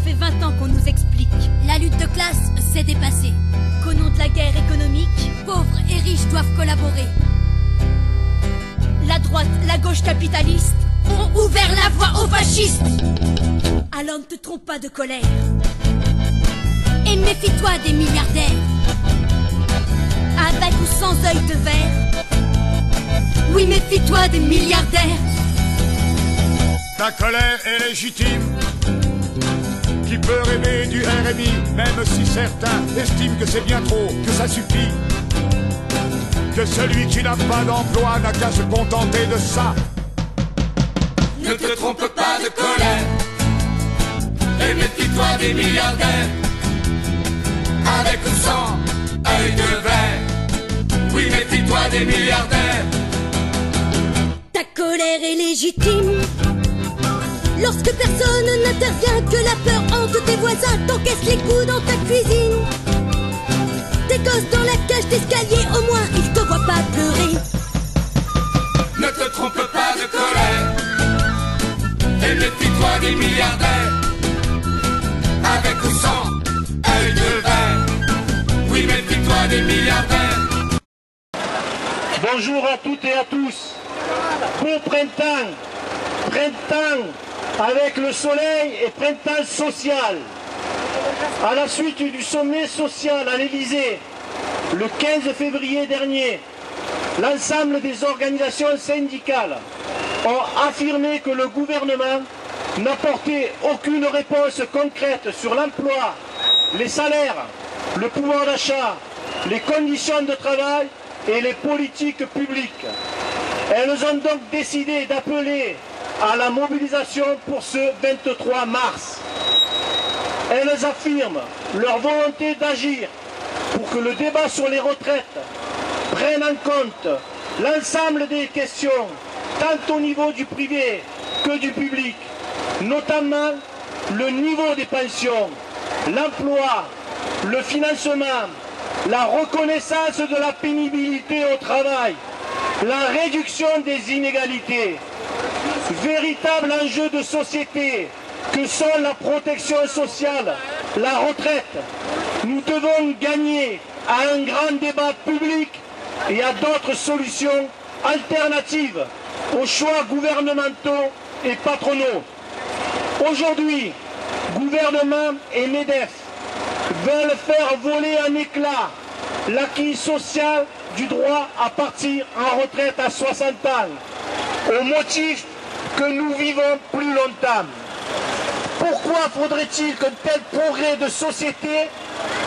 fait 20 ans qu'on nous explique. La lutte de classe s'est dépassée. Qu'au nom de la guerre économique, Pauvres et riches doivent collaborer. la droite, la gauche capitaliste Ont ouvert la voie aux fascistes. Alors ne te trompe pas de colère. Et méfie-toi des milliardaires. Avec ou sans œil de verre, Oui, méfie-toi des milliardaires. Ta colère est légitime. Qui peut rêver du RMI, même si certains estiment que c'est bien trop, que ça suffit. Que celui qui n'a pas d'emploi n'a qu'à se contenter de ça. Ne te trompe pas de colère. Et méfie-toi des milliardaires. Avec ou sans œil de verre. Oui, méfie-toi des milliardaires. Ta colère est légitime. Lorsque personne n'intervient, que la peur hante tes voisins, t'encaisses les coups dans ta cuisine. Tes gosses dans la cage d'escalier, au moins ils te voient pas pleurer. Ne te trompe pas de colère. Et méfie-toi des milliardaires. Avec ou sans œil de verre. Oui, méfie-toi des milliardaires. Bonjour à toutes et à tous. Beau printemps, printemps avec le soleil et printemps social. À la suite du sommet social à l'Élysée, le 15 février dernier, l'ensemble des organisations syndicales ont affirmé que le gouvernement n'apportait aucune réponse concrète sur l'emploi, les salaires, le pouvoir d'achat, les conditions de travail et les politiques publiques. Elles ont donc décidé d'appeler à la mobilisation pour ce 23 mars. Elles affirment leur volonté d'agir pour que le débat sur les retraites prenne en compte l'ensemble des questions, tant au niveau du privé que du public, notamment le niveau des pensions, l'emploi, le financement, la reconnaissance de la pénibilité au travail, la réduction des inégalités. Véritable enjeu de société que sont la protection sociale, la retraite. Nous devons gagner à un grand débat public et à d'autres solutions alternatives aux choix gouvernementaux et patronaux. Aujourd'hui, gouvernement et MEDEF veulent faire voler en éclats l'acquis social du droit à partir en retraite à 60 ans, au motif que nous vivons plus longtemps. Pourquoi faudrait-il qu'un tel progrès de société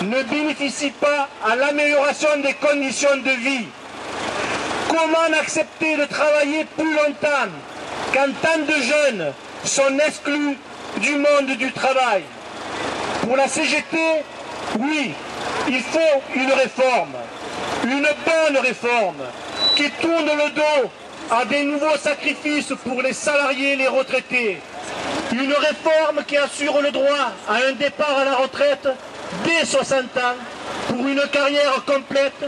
ne bénéficie pas à l'amélioration des conditions de vie? Comment accepter de travailler plus longtemps quand tant de jeunes sont exclus du monde du travail? Pour la CGT, oui, il faut une réforme, une bonne réforme, qui tourne le dos à des nouveaux sacrifices pour les salariés et les retraités. Une réforme qui assure le droit à un départ à la retraite dès 60 ans pour une carrière complète,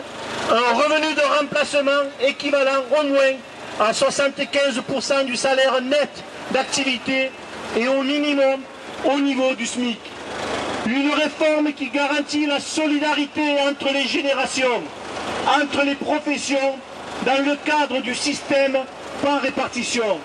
un revenu de remplacement équivalent au moins à 75% du salaire net d'activité et au minimum au niveau du SMIC. Une réforme qui garantit la solidarité entre les générations, entre les professions, dans le cadre du système par répartition.